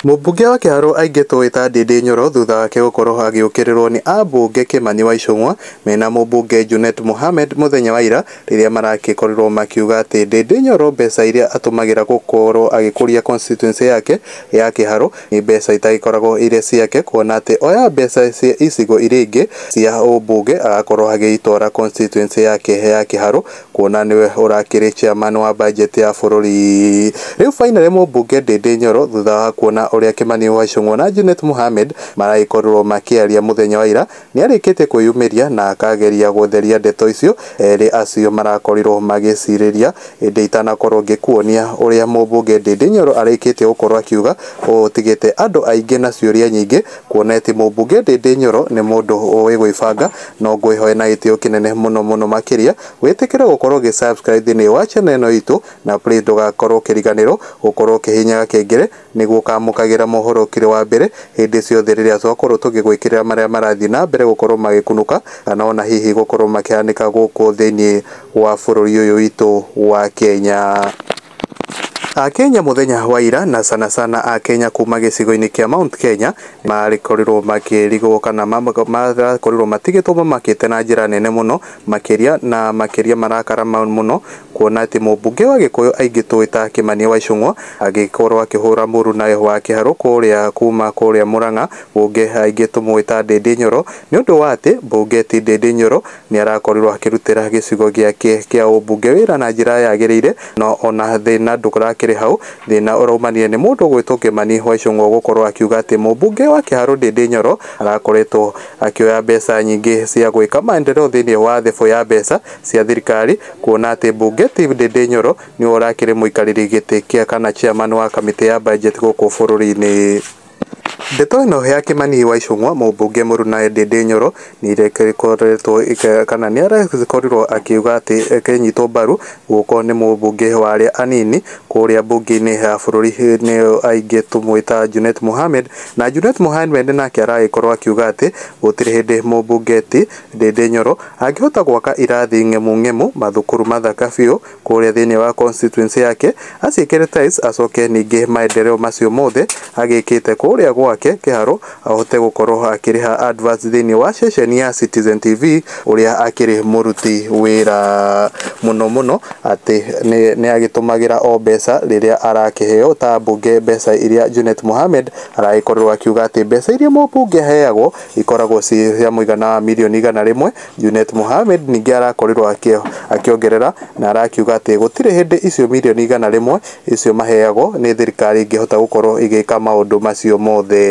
Mubunge wa Kiharu aingetwo ita Ndindi Nyoro thutha wake gukorwo agiukirirwo ni ambunge Kimani wa Icung'wa mena mubunge Junet Mohamed muthenya wa ira riria marakikorwo makiuga ati Ndindi Nyoro mbeca iria atumagira gukorwo agikuria constituency yake ya Kiharu ni mbeca itaikoragwo ire ciake kuona ati oya mbeca cia icigo iringi cia ubunge agakorwo agiitora constituency yake ya Kiharu kuona niwe urakiri chairman wa budget ya bururi. Riu finally mubunge Ndindi Nyoro thutha wa kuona uria Kimani wa Icung'wa na Junet Mohamed maraikorwo makiaria muthenya wa ira ni arikite kuyumiria na akageria gutheria ndeto icio eri acio marakorirwo magiciriria indi itanakorwo ngikuonia uria mubunge Ndindi Nyoro arikite gukorwo akiuga utigite andu aingi na ciuria nyingi kuona ati mubunge Ndindi Nyoro ni mundu uwi gwibanga no ngwihoe na itio kinene muno makiria witikire gukorwo subscribe thini wa channel ino itu na please ndugakorwo kiriganiro gukorwo kihinyaga kengere niguo kamukagira mohoro kiri wa mbere hindi ciothe riria twakorwo tugigwikirira maria marathi na mbere gukorwo magikunuka kana ona hihi gukorwo makianika guku thini wa bururi uyu witu wa Kenya. Akenya muthenya wa ira na sana Akenya kuma gicigo-ini kia Mount Kenya marikorirwo makirigwo kana marakorirwo matigitwo makite na njira nene muno makiria marakara muno kuona ati mubunge wa Gikuyu aingitwo ita Kimani wa Icung'wa agikorwo akihura muru nayo wa Kiharu kuria kuma kuria Murang'a bunge aingitwo ita Ndindi Nyoro ni undu wa ati bunge ti Ndindi Nyoro ni arakorirwo akirutira gicigo giake kia ubunge wira na njira yagirire no ona thina ndukura hau thina uraumanie ni mundu gwitwo Kimani wa Icung'wa gukorwo akiuga ati mubunge wa Kiharu Ndindi Nyoro arakoretwo akioya mbeca nyingi cia gwika maendeleo thini wa thefo ya mbeca cia thirikari kuona ati bunge ti Ndindi Nyoro ni urakiri muikariri giti kia kana chairman wa kamite ya budget guku bururi-ini. Ndeto ino ya Kimani wa Icung'wa mubunge muruna Ndindi Nyoro ni irekoretwo kana ni arakorirwo akiuga ati kenyitwo mbaru guko ni mubunge wa aria anini kuria bunge-ini ya bururi ni aingitwo ita Junet Mohamed na Junet Mohamed nake araikorwo akiuga ati gutiri hindi mubunge ti Ndindi Nyoro angihota gwaka irathi ng'emu mathukuru mathaka biu kuria thini wa constituency yake acikire ties acoke ningi maendeleo macio mothe agikite kuria gwake Kiharu ahote gukorwo akiriha adverts thini wa station ya Citizen TV uria akiri muruti wira muno ati ni agitumagira o mbeca riria arakiheo ta bunge mbeca iria Junet Mohamed araikorwo akiuga ati mbeca iria mubunge heagwo ikoragwo cia muigana wa milioni 100 Junet Mohamed ningi arakorirwo akiongerera na arakiuga ati gutire hindi icio milioni 100 icio maheagwo ni thirikari ingihota gukorwo igika maundu macio mothe.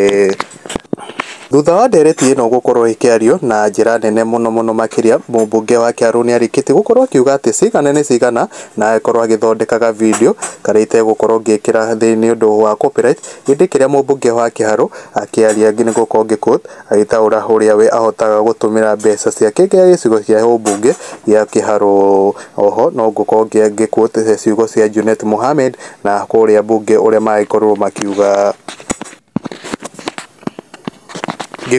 Thutha wa ndereti ino gukorwo ikiario na njira nene muno makiria mubunge wa Kiharu ni arikite gukorwo akiuga ati cigana ni cigana na akorwo agithondekaga video karite gukorwo ngikira thini undu wa copyright hindi kiria mubunge wa Kiharu akiaria ngine gukorwo ngikut agitaura uria we ahotaga gutumira mbeca ciake kia gicigo kia ubunge ya Kiharu. Oho no gukorwo ngikut ciugo cia Junet Mohamed na kuria bunge uria maikorwo makiuga.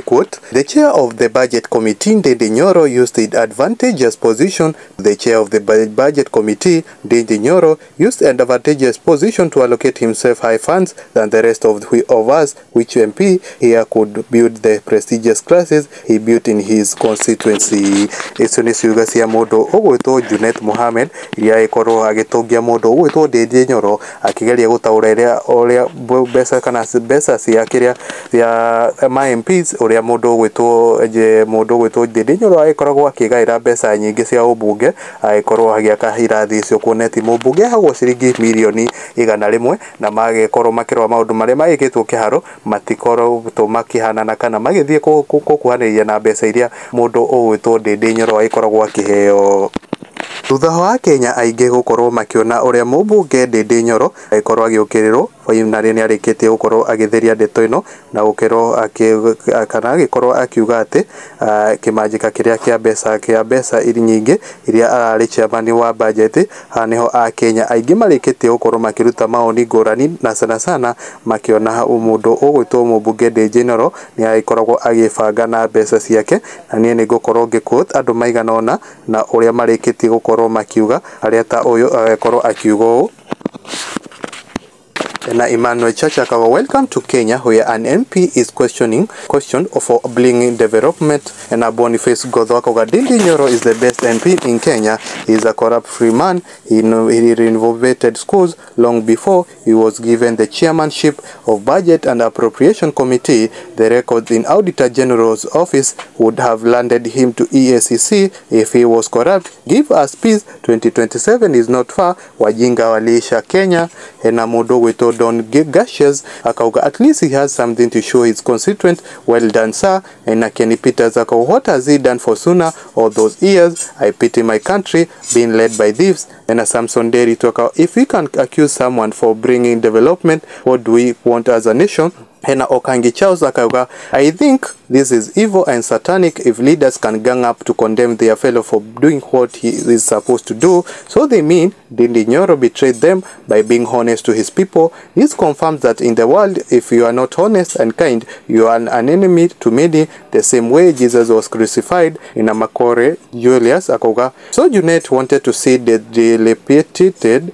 Quote, the chair of the budget committee, Ndindi Nyoro, used the advantageous position. The chair of the budget committee, Ndindi Nyoro, used an advantageous position to allocate himself high funds than the rest of us, which MP here could build the prestigious classes he built in his constituency. Icio ni ciuga cia mundu ugwitwo Junet Mohamed iria ikorwo agitungia mundu ugwitwo Ndindi Nyoro akigeria gutaura uria mbeca kana mbeca cia kiria cia MPs uria mundu gwitwo Ndindi Nyoro aikoragwo akigaira mbeca nyingi cia ubunge aikorwo agiaka irathi icio kuoneti mubunge hagwo ciringi milioni 100 na magikorwo makirwa maundu maria magikitwo Kiharu matikorwo makihana kana magithie kukuhanĩrĩria na mbeca iria mundu ugwitwo Ndindi Nyoro aikoragwo akiheo. Thutha wa Kenya aingi gukorwo makiona uria mubunge Ndindi Nyoro aikorwo agiukirirwo finally ni arikitie gukorwo agitheria ndeto ino na gukorwo kana agikorwo akiuga ati kimanjika kiria kia mbeca iri nyingi iria arari chairman wa budget haniho Akenya aingi marikitie gukorwo makiruta maoni ngurani na sana makiona mundu ugwitwo mubunge Ndindi Nyoro ni aikoragwo agibanga na mbeca ciake na ni ngukorwo ngikut andu maiganona na uria marikitie gukorwo makiuga aria ta uyu agakorwo akiuga na Emmanuel Chacha akawa welcome to Kenya where an MP is questioned for bringing development, and a Boniface Godho akawa Ndindi Nyoro is the best MP in Kenya. He is a corrupt free man. He renovated schools long before he was given the chairmanship of Budget and Appropriation Committee. The records in Auditor General's office would have landed him to EACC if he was corrupt. Give us peace. 2027 is not far. Wajinga waliisha Kenya. Na modo weto Don Gashes akauga at least he has something to show his constituent. Well done, sir. And Kenny Peters akauga, what has he done for Suna all those years? I pity my country being led by thieves. And Samson Deri toka, if we can accuse someone for bringing development, what do we want as a nation? Hena Okangi Charles akauga, I think this is evil and satanic if leaders can gang up to condemn their fellow for doing what he is supposed to do. So they mean Ndindi Nyoro betrayed them by being honest to his people. This confirms that in the world, if you are not honest and kind, you are an enemy to many, the same way Jesus was crucified. In Amakore Julius akauga, so Junet wanted to see the dilapidated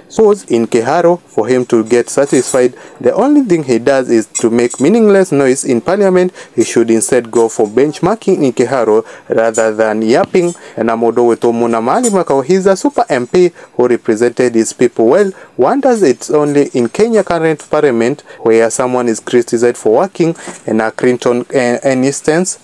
souls in Kiharu for him to get satisfied. The only thing he does is to make meaningless noise in parliament. He should instead go for benchmarking in Kiharu rather than yapping. And Amodo Wetomuna Malimako, he's a super MP who represented his people well. Wonders it's only in Kenya current parliament where someone is criticized for working. And a Clinton instance,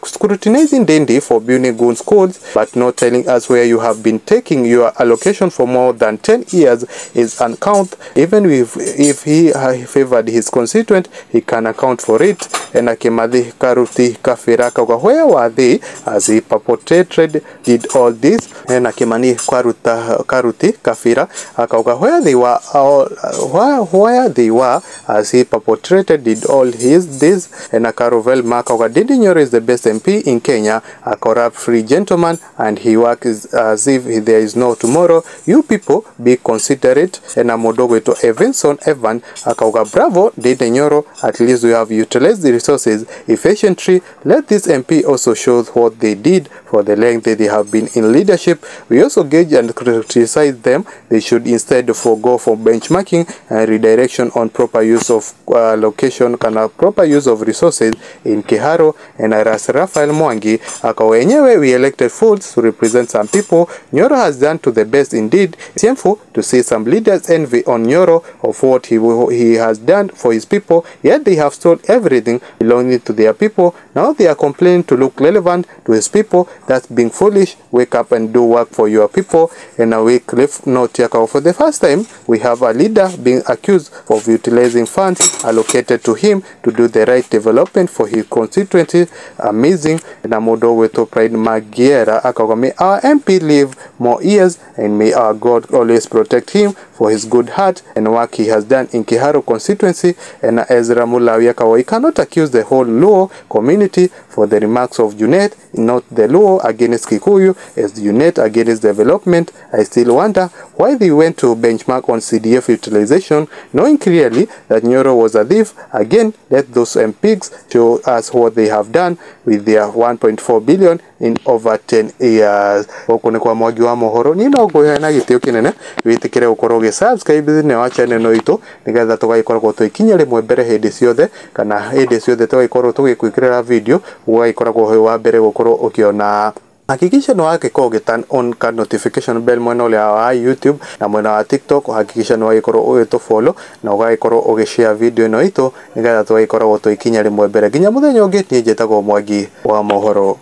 scrutinizing Ndindi for building good schools, but not telling us where you have been taking your allocation for more than 10 years is uncount. Even if he favored his constituent, he can account for it. And Akimadhi Karuti Kafira, where were they as he perpetrated did all this? And Akimani Karuti Kafira, where they were as he perpetrated did all this. And Akarovel Makawa Ndindi Nyoro is the best MP in Kenya, a corrupt free gentleman, and he works as if there is no tomorrow. You people be considerate. And Amodogo to Evanson Evan akauga, bravo Ndindi Nyoro, at least we have utilized the resources efficiently. Let this MP also show what they did for the length that they have been in leadership. We also gauge and criticize them. They should instead forego for benchmarking and redirection on proper use of location and proper use of resources in Kiharu. And Ras Rafael Mwangi akawenyewe, we elected fools to represent some people. Nyoro has done to the best indeed. It's shameful to see some leaders envy on Nyoro of what he has done for his people, yet they have stolen everything belonging to their people. Now they are complaining to look relevant to his people. That's being foolish. Wake up and do work for your people. And a week left note for the first time, we have a leader being accused of utilizing funds allocated to him to do the right development for his constituency. Amazing. And Amodo Weto Pride Magiera akaga, may our MP live more years, and may our God always protect him for his good heart and work he has done in Kiharu constituency. And Ezra Mulawi akawa, we cannot accuse the whole Luo community for the remarks of Junet, not the Luo against Kikuyu, as Junet against development. I still wonder why they went to benchmark on CDF utilization, knowing clearly that Nyoro was a thief. Again, let those MPs show us what they have done with their 1.4 billion in over 10 years. Okone kwa mwagi wa Mohoro, ni Ngongoyo na gitio kinene witikire gukorwo ge subscribe ne wa channel no itu nigetha tugagikorwo tuikinya rimwe mbere hindi ciothe, kana hindi ciothe tugagikorwo tugikwikirira video ugagikorwo ho wa mbere gukorwo ukiona. Hakikisha no wake ko turn on ka notification bell mwena ule wa YouTube na mwena wa TikTok. Hakikisha no wake ko to follow na ugagikoro ugishare video no ito nigetha tugagikorwo tuikinya rimwe mbere ginya muthenya ungi. Ni njetago Mwagi wa Mohoro.